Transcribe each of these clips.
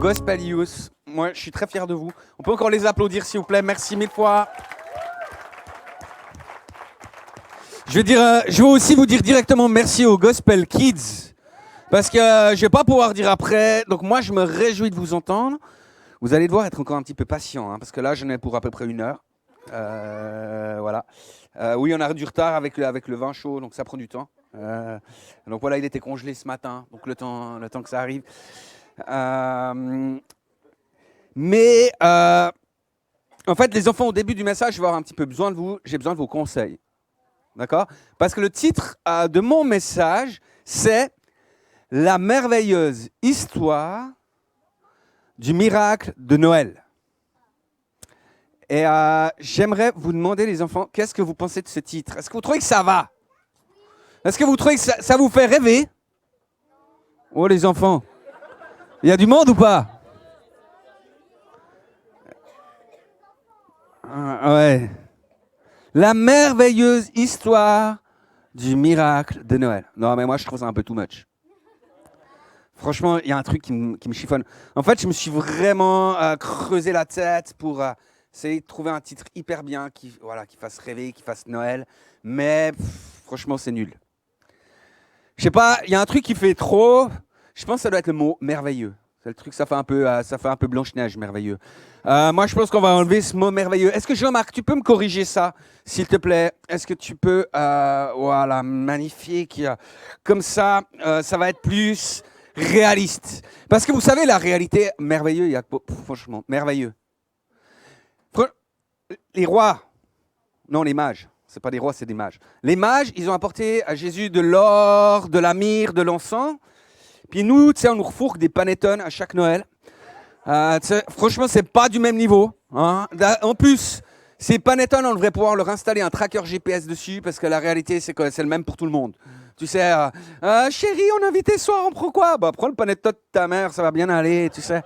Gospel Youth. Moi, je suis très fier de vous. On peut encore les applaudir, s'il vous plaît. Merci mille fois. Je vais aussi vous dire directement merci aux Gospel Kids. Parce que je vais pas pouvoir dire après. Donc moi, je me réjouis de vous entendre. Vous allez devoir être encore un petit peu patient, hein, parce que là, j'en ai pour à peu près 1 heure. Voilà. Oui, on a du retard avec le vin chaud, donc ça prend du temps. Donc voilà, il était congelé ce matin, donc le temps que ça arrive. Mais en fait, les enfants, au début du message, je vais avoir un petit peu besoin de vous. J'ai besoin de vos conseils. D'accord ? Parce que le titre de mon message, c'est « La merveilleuse histoire du miracle de Noël ». Et j'aimerais vous demander, les enfants, qu'est-ce que vous pensez de ce titre ? Est-ce que vous trouvez que ça va ? Est-ce que vous trouvez que ça vous fait rêver ? Oh, les enfants, il y a du monde ou pas ? Ouais. La merveilleuse histoire du miracle de Noël. Non, mais moi, je trouve ça un peu too much. Franchement, il y a un truc qui me chiffonne. En fait, je me suis vraiment creusé la tête pour essayer de trouver un titre hyper bien qui fasse rêver, qui fasse Noël. Mais franchement, c'est nul. Je sais pas, il y a un truc qui fait trop. Je pense que ça doit être le mot merveilleux. C'est le truc, ça fait un peu Blanche-Neige, merveilleux. Moi, je pense qu'on va enlever ce mot merveilleux. Est-ce que Jean-Marc, tu peux me corriger ça, s'il te plaît ? Est-ce que tu peux, voilà, magnifique. Comme ça, ça va être plus réaliste. Parce que vous savez, la réalité, merveilleux, il y a franchement, merveilleux. Les rois, non, les mages. C'est pas des rois, c'est des mages. Les mages, ils ont apporté à Jésus de l'or, de la myrrhe, de l'encens. Puis nous, tu sais, on nous refourque des panettone à chaque Noël. Franchement, c'est pas du même niveau. Hein. En plus, ces panettone, on devrait pouvoir leur installer un tracker GPS dessus parce que la réalité, c'est que c'est le même pour tout le monde. Tu sais, chérie, on est invité ce soir, on prend quoi ? Bah, prends le panettone de ta mère, ça va bien aller, tu sais.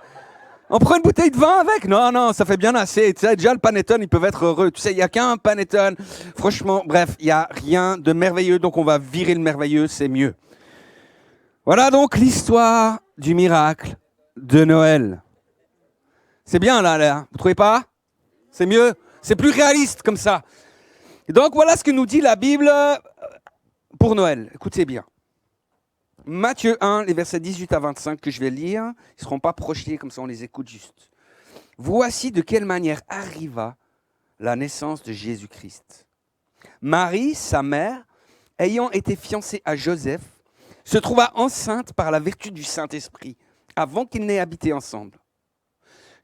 On prend une bouteille de vin avec ? Non, ça fait bien assez. Tu sais, déjà, le panettone, ils peuvent être heureux. Tu sais, il n'y a qu'un panettone. Franchement, bref, il n'y a rien de merveilleux, donc on va virer le merveilleux, c'est mieux. Voilà donc l'histoire du miracle de Noël. C'est bien là, vous trouvez pas ? C'est mieux ? C'est plus réaliste comme ça. Et donc voilà ce que nous dit la Bible pour Noël. Écoutez bien. Matthieu 1, les versets 18 à 25 que je vais lire, ils ne seront pas projetés, comme ça on les écoute juste. Voici de quelle manière arriva la naissance de Jésus-Christ. Marie, sa mère, ayant été fiancée à Joseph, se trouva enceinte par la vertu du Saint-Esprit, avant qu'ils n'aient habité ensemble.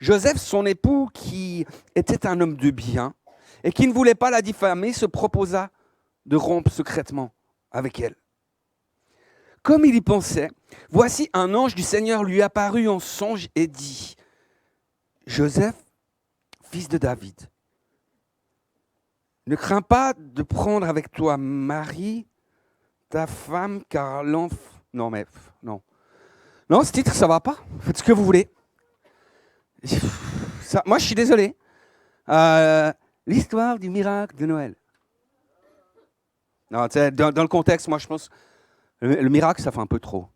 Joseph, son époux, qui était un homme de bien et qui ne voulait pas la diffamer, se proposa de rompre secrètement avec elle. Comme il y pensait, voici un ange du Seigneur lui apparut en songe et dit : « Joseph, fils de David, ne crains pas de prendre avec toi Marie, ta femme, car l'enfant... » Non, ce titre, ça va pas. Faites ce que vous voulez. Moi, je suis désolé. L'histoire du miracle de Noël. Non, dans le contexte, moi, je pense... Le miracle, ça fait un peu trop.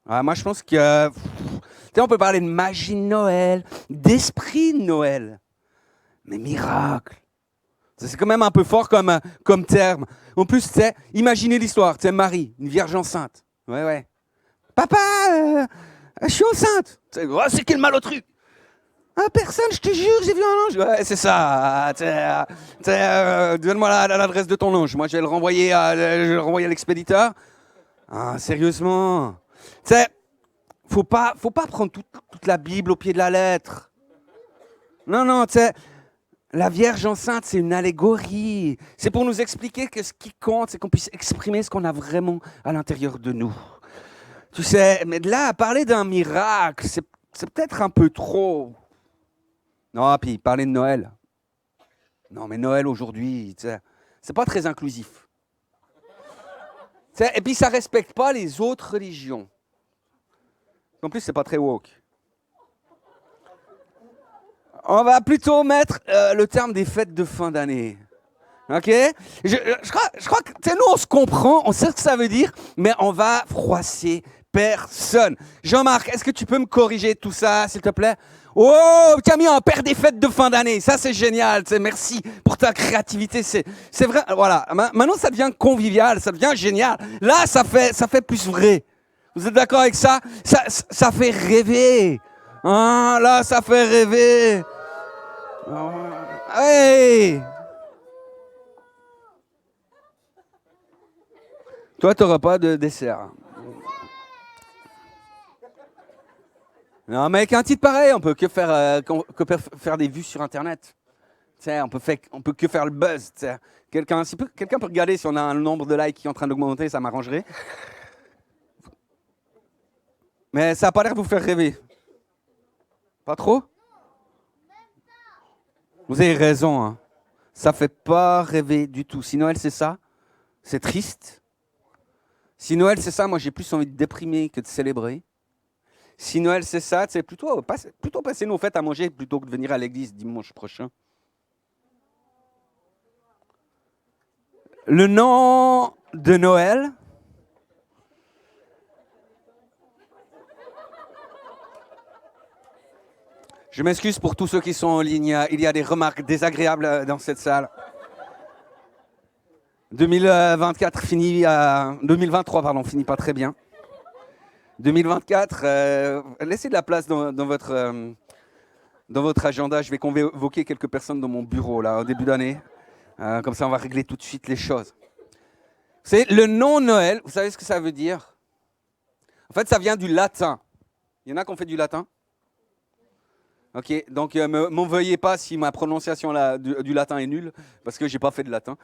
Moi, je pense que... on peut parler de magie de Noël, d'esprit de Noël. Mais miracle, c'est quand même un peu fort comme terme. En plus, imaginez l'histoire. Marie, une vierge enceinte. Ouais. Papa, je suis enceinte. C'est quel malotru. Personne, je te jure, j'ai vu un ange. Ouais, c'est ça. Donne-moi l'adresse de ton ange. Moi, je vais le renvoyer à l'expéditeur. Sérieusement. Faut pas prendre toute la Bible au pied de la lettre. Non, la Vierge enceinte, c'est une allégorie. C'est pour nous expliquer que ce qui compte, c'est qu'on puisse exprimer ce qu'on a vraiment à l'intérieur de nous. Tu sais, mais de là à parler d'un miracle, c'est peut-être un peu trop. Non, puis parler de Noël. Non, mais Noël aujourd'hui, c'est pas très inclusif. Et puis ça respecte pas les autres religions. En plus, c'est pas très woke. On va plutôt mettre le terme des fêtes de fin d'année. Ok ? Je crois que nous, on se comprend, on sait ce que ça veut dire, mais on va froisser personne. Jean-Marc, est-ce que tu peux me corriger tout ça, s'il te plaît? Oh, tu as mis un père des fêtes de fin d'année. Ça, c'est génial. Merci pour ta créativité. C'est vrai. Voilà. Maintenant, ça devient convivial. Ça devient génial. Là, ça fait plus vrai. Vous êtes d'accord avec ça? Ça fait rêver. Hein, là, ça fait rêver. Hey! Toi, tu n'auras pas de dessert. Non, mais avec un titre pareil, on peut que faire des vues sur Internet. T'sais, on peut que faire le buzz. Quelqu'un peut regarder si on a un nombre de likes qui est en train d'augmenter, ça m'arrangerait. Mais ça n'a pas l'air de vous faire rêver. Pas trop? Vous avez raison. Hein. Ça ne fait pas rêver du tout. Si Noël, c'est ça, c'est triste. Si Noël, c'est ça, moi, j'ai plus envie de déprimer que de célébrer. Si Noël, c'est ça, c'est plutôt passer nos fêtes à manger plutôt que de venir à l'église dimanche prochain. Le nom de Noël, je m'excuse pour tous ceux qui sont en ligne, il y a des remarques désagréables dans cette salle. 2023 finit pas très bien. 2024, laissez de la place dans votre agenda. Je vais convoquer quelques personnes dans mon bureau là, au début d'année. Comme ça, on va régler tout de suite les choses. C'est le nom Noël. Vous savez ce que ça veut dire? En fait, ça vient du latin. Il y en a qui ont fait du latin? Ok, donc m'en veuillez pas si ma prononciation du latin est nulle, parce que j'ai pas fait de latin.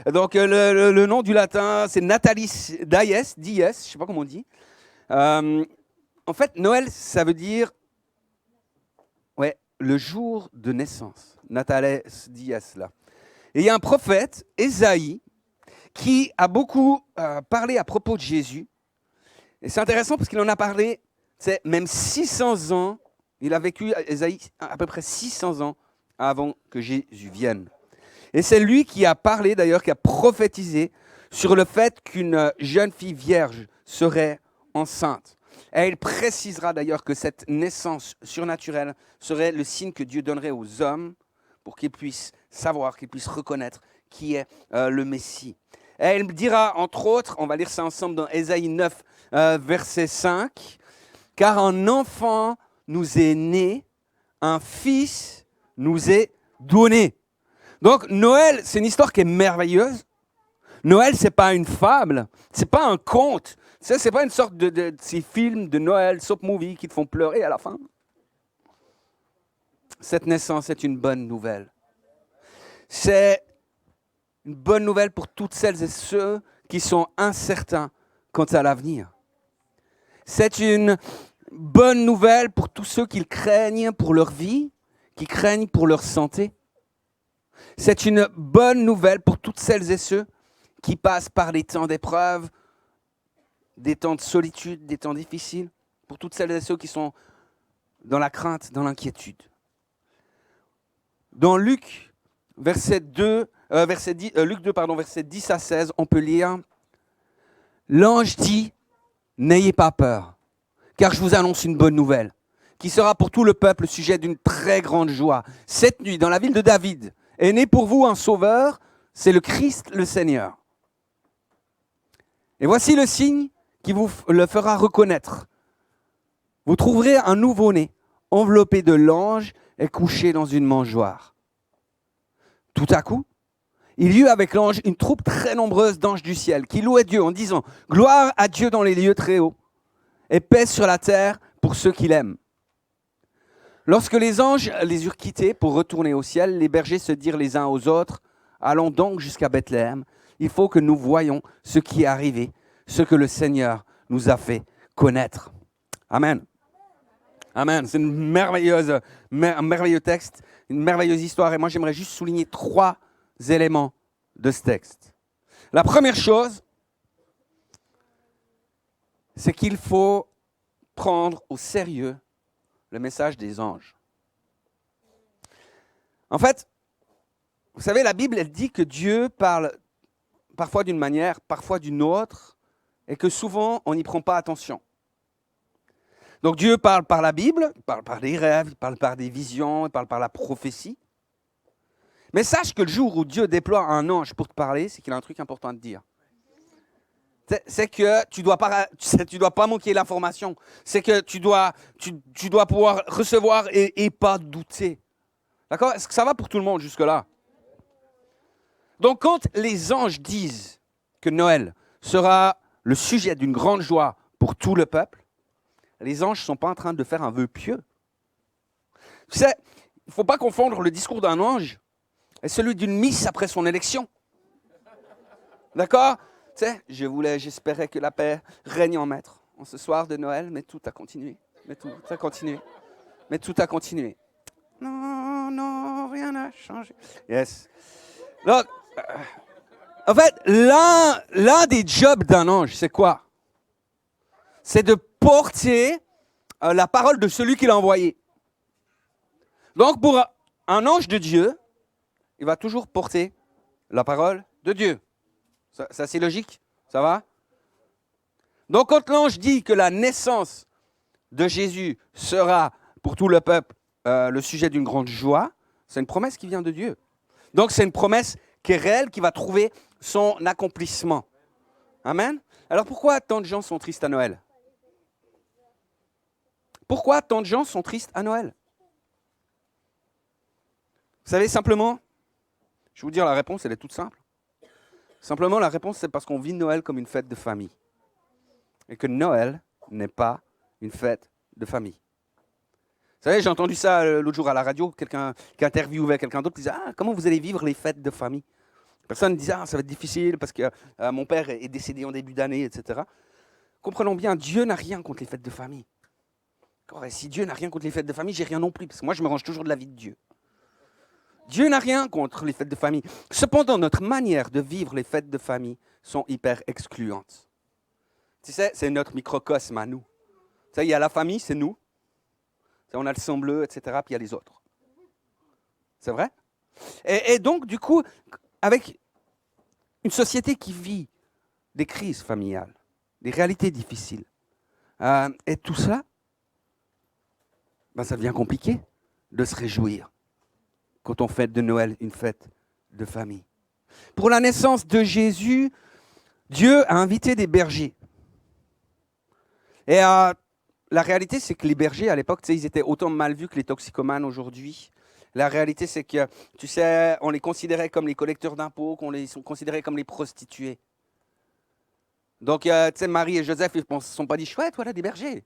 Donc le nom du latin, c'est Natalis Dies, je sais pas comment on dit. En fait, Noël, ça veut dire le jour de naissance. Natalis Dies, là. Et il y a un prophète, Ésaïe, qui a beaucoup parlé à propos de Jésus. Et c'est intéressant parce qu'il en a parlé, même 600 ans. Il a vécu, Ésaïe, à peu près 600 ans avant que Jésus vienne. Et c'est lui qui a parlé, d'ailleurs, qui a prophétisé sur le fait qu'une jeune fille vierge serait enceinte. Et il précisera d'ailleurs que cette naissance surnaturelle serait le signe que Dieu donnerait aux hommes pour qu'ils puissent savoir, qu'ils puissent reconnaître qui est le Messie. Et il dira, entre autres, on va lire ça ensemble dans Ésaïe 9, verset 5, « Car un enfant nous est né, un fils nous est donné. » Donc Noël, c'est une histoire qui est merveilleuse. Noël, c'est pas une fable, c'est pas un conte. C'est pas une sorte de ces films de Noël, soap movie qui te font pleurer à la fin. Cette naissance est une bonne nouvelle. C'est une bonne nouvelle pour toutes celles et ceux qui sont incertains quant à l'avenir. C'est une bonne nouvelle pour tous ceux qui craignent pour leur vie, qui craignent pour leur santé. C'est une bonne nouvelle pour toutes celles et ceux qui passent par des temps d'épreuve, des temps de solitude, des temps difficiles, pour toutes celles et ceux qui sont dans la crainte, dans l'inquiétude. Dans Luc, verset 2, verset 10 à 16, on peut lire « L'ange dit, n'ayez pas peur, car je vous annonce une bonne nouvelle, qui sera pour tout le peuple sujet d'une très grande joie. Cette nuit, dans la ville de David, est né pour vous un sauveur, c'est le Christ le Seigneur. Et voici le signe qui vous le fera reconnaître. Vous trouverez un nouveau-né, enveloppé de langes et couché dans une mangeoire. Tout à coup, il y eut avec l'ange une troupe très nombreuse d'anges du ciel qui louaient Dieu en disant « Gloire à Dieu dans les lieux très hauts et paix sur la terre pour ceux qui l'aiment. » Lorsque les anges les eurent quittés pour retourner au ciel, les bergers se dirent les uns aux autres « Allons donc jusqu'à Bethléem, il faut que nous voyions ce qui est arrivé, ce que le Seigneur nous a fait connaître. » Amen. Amen. C'est un merveilleux texte, une merveilleuse histoire. Et moi, j'aimerais juste souligner 3 éléments de ce texte. La première chose, c'est qu'il faut prendre au sérieux le message des anges. En fait, vous savez, la Bible, elle dit que Dieu parle parfois d'une manière, parfois d'une autre, et que souvent, on n'y prend pas attention. Donc Dieu parle par la Bible, il parle par des rêves, il parle par des visions, il parle par la prophétie. Mais sache que le jour où Dieu déploie un ange pour te parler, c'est qu'il a un truc important à te dire. C'est que tu dois pas manquer l'information. C'est que tu dois pouvoir recevoir et pas douter. D'accord? Est-ce que ça va pour tout le monde jusque-là? Donc quand les anges disent que Noël sera le sujet d'une grande joie pour tout le peuple, les anges ne sont pas en train de faire un vœu pieux. Tu sais, il ne faut pas confondre le discours d'un ange et celui d'une miss après son élection. D'accord? Tu sais, j'espérais que la paix règne en maître en ce soir de Noël, mais tout a continué. Mais tout a continué. Non, rien n'a changé. Yes. Donc, en fait, l'un des jobs d'un ange, c'est quoi? C'est de porter la parole de celui qui l'a envoyé. Donc, pour un ange de Dieu, il va toujours porter la parole de Dieu. Ça c'est logique? Ça va? Donc, quand l'ange dit que la naissance de Jésus sera pour tout le peuple le sujet d'une grande joie, c'est une promesse qui vient de Dieu. Donc, c'est une promesse qui est réelle, qui va trouver son accomplissement. Amen? Alors, pourquoi tant de gens sont tristes à Noël? Pourquoi tant de gens sont tristes à Noël? Vous savez, simplement, je vais vous dire la réponse, elle est toute simple. Simplement, la réponse, c'est parce qu'on vit Noël comme une fête de famille. Et que Noël n'est pas une fête de famille. Vous savez, j'ai entendu ça l'autre jour à la radio, quelqu'un qui interviewait quelqu'un d'autre, qui disait « Ah, comment vous allez vivre les fêtes de famille ?» Personne disait « Ah, ça va être difficile parce que mon père est décédé en début d'année, etc. » Comprenons bien, Dieu n'a rien contre les fêtes de famille. Et si Dieu n'a rien contre les fêtes de famille, j'ai rien non plus, parce que moi, je me range toujours de la vie de Dieu. Dieu n'a rien contre les fêtes de famille. Cependant, notre manière de vivre les fêtes de famille sont hyper excluantes. Tu sais, c'est notre microcosme à nous. Tu sais, il y a la famille, c'est nous. Tu sais, on a le sang bleu, etc., puis il y a les autres. C'est vrai? Et donc, du coup, avec une société qui vit des crises familiales, des réalités difficiles, et tout ça, ben, ça devient compliqué de se réjouir quand on fête de Noël une fête de famille. Pour la naissance de Jésus, Dieu a invité des bergers. Et la réalité, c'est que les bergers, à l'époque, ils étaient autant mal vus que les toxicomanes aujourd'hui. La réalité, c'est que, tu sais, on les considérait comme les collecteurs d'impôts, qu'on les considérait comme les prostituées. Donc, tu sais, Marie et Joseph, ils ne se sont pas dit, chouette, voilà des bergers.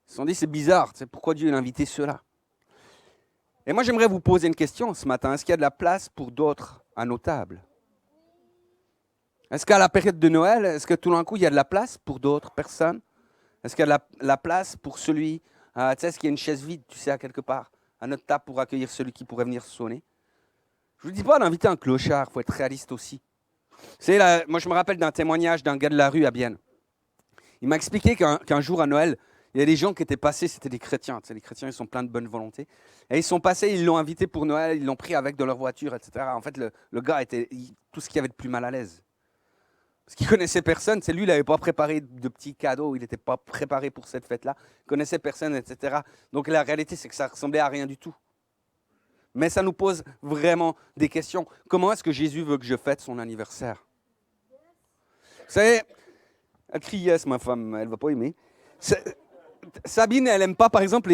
Ils se sont dit, c'est bizarre, tu sais, pourquoi Dieu a invité ceux-là? Et moi, j'aimerais vous poser une question ce matin. Est-ce qu'il y a de la place pour d'autres à nos tables? Est-ce qu'à la période de Noël, est-ce que tout d'un coup, il y a de la place pour d'autres personnes? Est-ce qu'il y a de la place pour celui, tu sais, est-ce qu'il y a une chaise vide, tu sais, à quelque part, à notre table pour accueillir celui qui pourrait venir sonner? Je ne vous dis pas d'inviter un clochard, il faut être réaliste aussi. Moi, je me rappelle d'un témoignage d'un gars de la rue à Bienne. Il m'a expliqué qu'un jour à Noël, il y a des gens qui étaient passés, c'était des chrétiens. Tu sais, les chrétiens, ils sont pleins de bonne volonté. Et ils sont passés, ils l'ont invité pour Noël, ils l'ont pris avec dans leur voiture, etc. En fait, le gars était tout ce qu'il y avait de plus mal à l'aise. Parce qu'il connaissait personne. C'est lui, il n'avait pas préparé de petits cadeaux, il n'était pas préparé pour cette fête-là. Il connaissait personne, etc. Donc la réalité, c'est que ça ressemblait à rien du tout. Mais ça nous pose vraiment des questions. Comment est-ce que Jésus veut que je fête son anniversaire? Vous savez, elle crie yes, ma femme, elle ne va pas aimer. Sabine, elle n'aime pas, par exemple,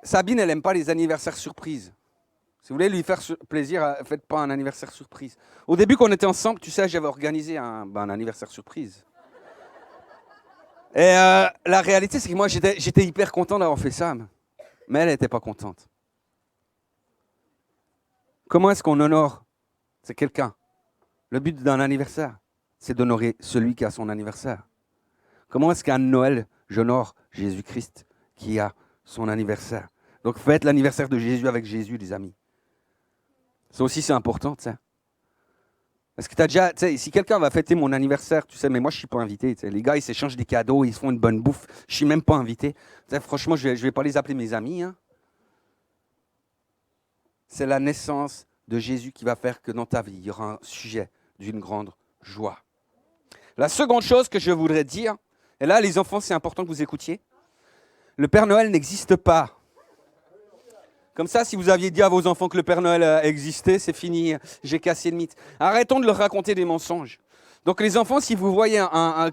Sabine, elle n'aime pas les anniversaires surprises. Si vous voulez lui faire plaisir, faites pas un anniversaire surprise. Au début, quand on était ensemble, tu sais, j'avais organisé un anniversaire surprise. Et la réalité, c'est que moi, j'étais hyper content d'avoir fait ça. Mais elle n'était pas contente. Comment est-ce qu'on honore quelqu'un? Le but d'un anniversaire, c'est d'honorer celui qui a son anniversaire. Comment est-ce qu'à Noël, j'honore Jésus-Christ qui a son anniversaire? Donc faites l'anniversaire de Jésus avec Jésus, les amis. Ça aussi, c'est important, tu sais. Est-ce que tu as déjà, tu sais, si quelqu'un va fêter mon anniversaire, tu sais, mais moi, je ne suis pas invité. Tu sais, les gars, ils s'échangent des cadeaux, ils se font une bonne bouffe. Je ne suis même pas invité. Tu sais, franchement, je ne vais pas les appeler mes amis. Hein. C'est la naissance de Jésus qui va faire que dans ta vie, il y aura un sujet d'une grande joie. La seconde chose que je voudrais dire, et là, les enfants, c'est important que vous écoutiez. Le Père Noël n'existe pas. Comme ça, si vous aviez dit à vos enfants que le Père Noël existait, c'est fini, j'ai cassé le mythe. Arrêtons de leur raconter des mensonges. Donc les enfants, si vous voyez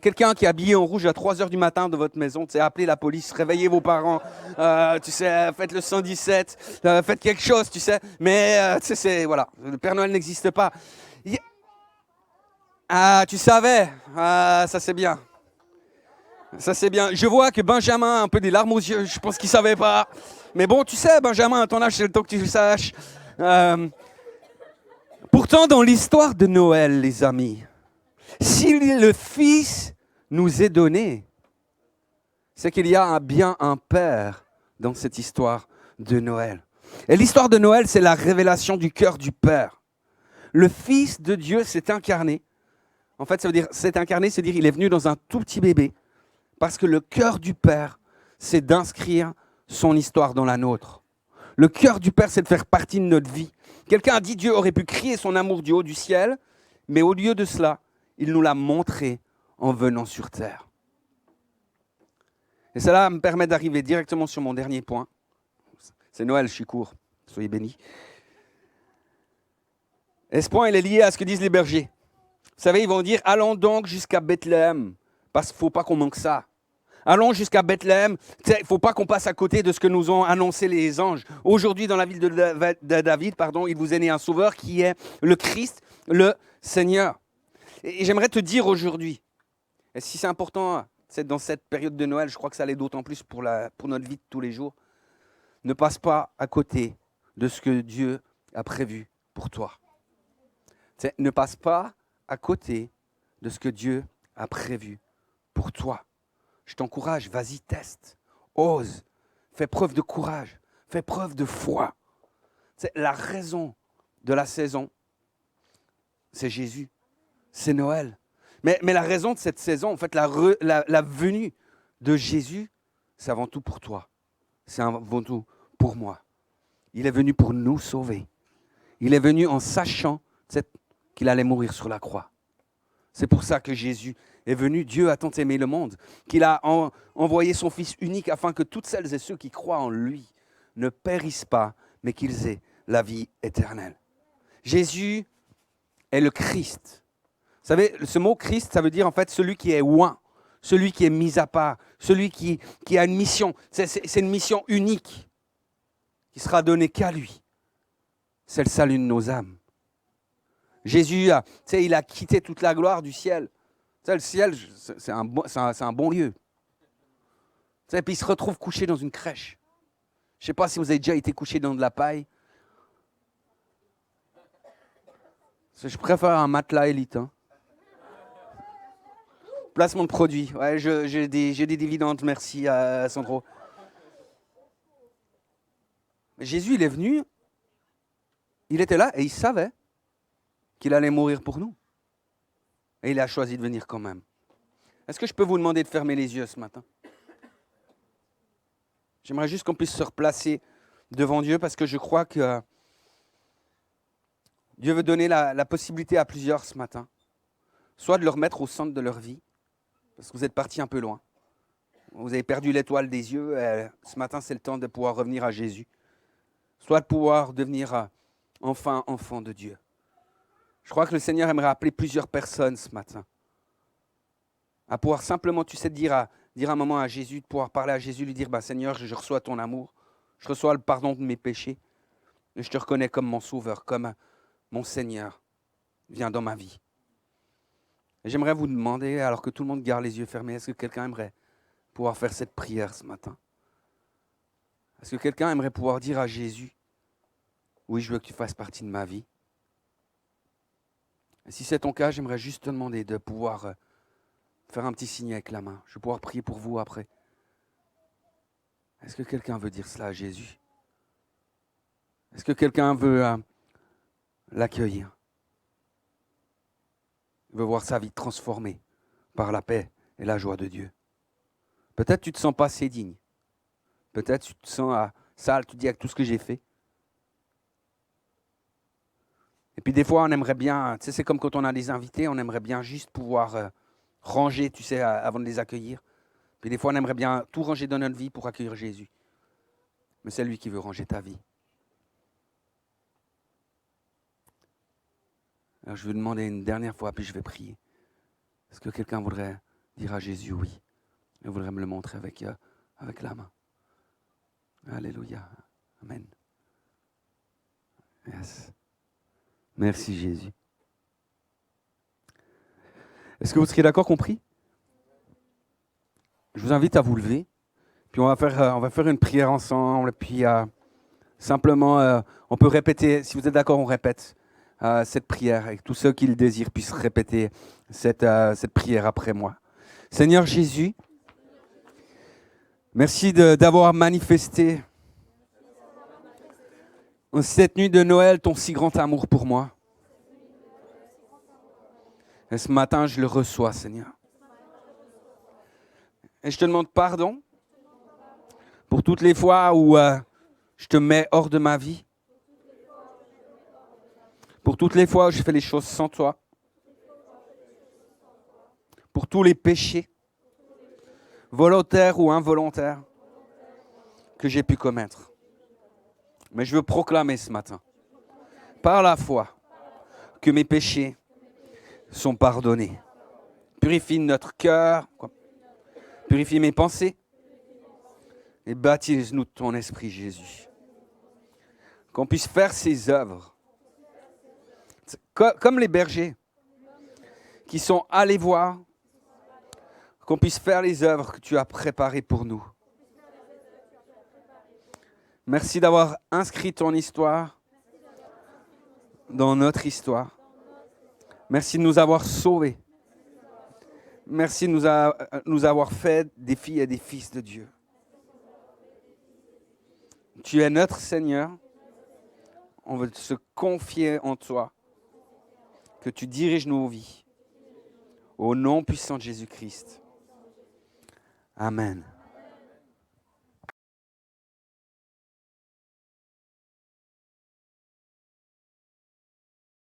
quelqu'un qui est habillé en rouge à 3 heures du matin de votre maison, appelez la police, réveillez vos parents, faites le 117, faites quelque chose, Mais voilà, le Père Noël n'existe pas. Ah, tu savais. Ah, ça c'est bien. Ça c'est bien. Je vois que Benjamin a un peu des larmes aux yeux, je pense qu'il ne savait pas. Mais bon, tu sais, Benjamin, à ton âge, c'est le temps que tu le saches. Pourtant, dans l'histoire de Noël, les amis, si le Fils nous est donné, c'est qu'il y a bien un Père dans cette histoire de Noël. Et l'histoire de Noël, c'est la révélation du cœur du Père. Le Fils de Dieu s'est incarné. En fait, ça veut dire s'est incarné, c'est dire il est venu dans un tout petit bébé, parce que le cœur du Père, c'est d'inscrire son histoire dans la nôtre. Le cœur du Père, c'est de faire partie de notre vie. Quelqu'un a dit Dieu aurait pu crier son amour du haut du ciel, mais au lieu de cela, il nous l'a montré en venant sur terre. Et cela me permet d'arriver directement sur mon dernier point. C'est Noël, je suis court. Soyez bénis. Et ce point, il est lié à ce que disent les bergers. Vous savez, ils vont dire « Allons donc jusqu'à Bethléem », parce qu'il ne faut pas qu'on manque ça. Allons jusqu'à Bethléem. Il ne faut pas qu'on passe à côté de ce que nous ont annoncé les anges. Aujourd'hui, dans la ville de David, il vous est né un sauveur qui est le Christ, le Seigneur. Et j'aimerais te dire aujourd'hui, et si c'est important, c'est dans cette période de Noël, je crois que ça l'est d'autant plus pour notre vie de tous les jours, ne passe pas à côté de ce que Dieu a prévu pour toi. Ne passe pas à côté de ce que Dieu a prévu pour toi. Je t'encourage, vas-y, teste, ose, fais preuve de courage, fais preuve de foi. La raison de la saison, c'est Jésus, c'est Noël. Mais la raison de cette saison, en fait, la venue de Jésus, c'est avant tout pour toi, c'est avant tout pour moi. Il est venu pour nous sauver. Il est venu en sachant qu'il allait mourir sur la croix. C'est pour ça que Jésus est venu. Dieu a tant aimé le monde qu'il a envoyé son Fils unique afin que toutes celles et ceux qui croient en lui ne périssent pas, mais qu'ils aient la vie éternelle. Jésus est le Christ. Vous savez, ce mot Christ, ça veut dire en fait celui qui est oint, celui qui est mis à part, celui qui a une mission. C'est une mission unique qui sera donnée qu'à lui. C'est le salut de nos âmes. Jésus, il a quitté toute la gloire du ciel. Le ciel, c'est un bon lieu. Et puis il se retrouve couché dans une crèche. Je ne sais pas si vous avez déjà été couché dans de la paille. Je préfère un matelas élite. Placement de produit. Ouais, j'ai des dividendes, merci à Sandro. Jésus, il est venu, il était là et il savait qu'il allait mourir pour nous. Et il a choisi de venir quand même. Est-ce que je peux vous demander de fermer les yeux ce matin? J'aimerais juste qu'on puisse se replacer devant Dieu parce que je crois que Dieu veut donner la possibilité à plusieurs ce matin, soit de le remettre au centre de leur vie, parce que vous êtes partis un peu loin. Vous avez perdu l'étoile des yeux. Et ce matin, c'est le temps de pouvoir revenir à Jésus. Soit de pouvoir devenir enfin enfant de Dieu. Je crois que le Seigneur aimerait appeler plusieurs personnes ce matin. À pouvoir simplement, dire un moment à Jésus, de pouvoir parler à Jésus, lui dire, Seigneur, je reçois ton amour, je reçois le pardon de mes péchés, et je te reconnais comme mon sauveur, comme mon Seigneur. Viens dans ma vie. Et j'aimerais vous demander, alors que tout le monde garde les yeux fermés, est-ce que quelqu'un aimerait pouvoir faire cette prière ce matin? Est-ce que quelqu'un aimerait pouvoir dire à Jésus, oui, je veux que tu fasses partie de ma vie? Et si c'est ton cas, j'aimerais juste te demander de pouvoir faire un petit signe avec la main. Je vais pouvoir prier pour vous après. Est-ce que quelqu'un veut dire cela à Jésus? Est-ce que quelqu'un veut l'accueillir? Il veut voir sa vie transformée par la paix et la joie de Dieu. Peut-être tu ne te sens pas assez digne. Peut-être tu te sens sale, tu te dis avec tout ce que j'ai fait. Et puis des fois, on aimerait bien, c'est comme quand on a des invités, on aimerait bien juste pouvoir ranger, avant de les accueillir. Puis des fois, on aimerait bien tout ranger dans notre vie pour accueillir Jésus. Mais c'est lui qui veut ranger ta vie. Alors je vais demander une dernière fois, puis je vais prier. Est-ce que quelqu'un voudrait dire à Jésus oui? Il voudrait me le montrer avec la main. Alléluia. Amen. Yes. Merci Jésus. Est-ce que vous seriez d'accord qu'on prie? Je vous invite à vous lever. Puis on va faire une prière ensemble. Et puis simplement, on peut répéter. Si vous êtes d'accord, on répète cette prière. Et que tous ceux qui le désirent puissent répéter cette prière après moi. Seigneur Jésus, merci d'avoir manifesté en cette nuit de Noël ton si grand amour pour moi. Et ce matin, je le reçois, Seigneur. Et je te demande pardon pour toutes les fois où je te mets hors de ma vie. Pour toutes les fois où je fais les choses sans toi. Pour tous les péchés, volontaires ou involontaires, que j'ai pu commettre. Mais je veux proclamer ce matin, par la foi, que mes péchés sont pardonnés. Purifie notre cœur, purifie mes pensées et baptise-nous de ton esprit, Jésus. Qu'on puisse faire ces œuvres, comme les bergers qui sont allés voir, qu'on puisse faire les œuvres que tu as préparées pour nous. Merci d'avoir inscrit ton histoire dans notre histoire. Merci de nous avoir sauvés. Merci de nous avoir fait des filles et des fils de Dieu. Tu es notre Seigneur. On veut se confier en toi. Que tu diriges nos vies. Au nom puissant de Jésus-Christ. Amen.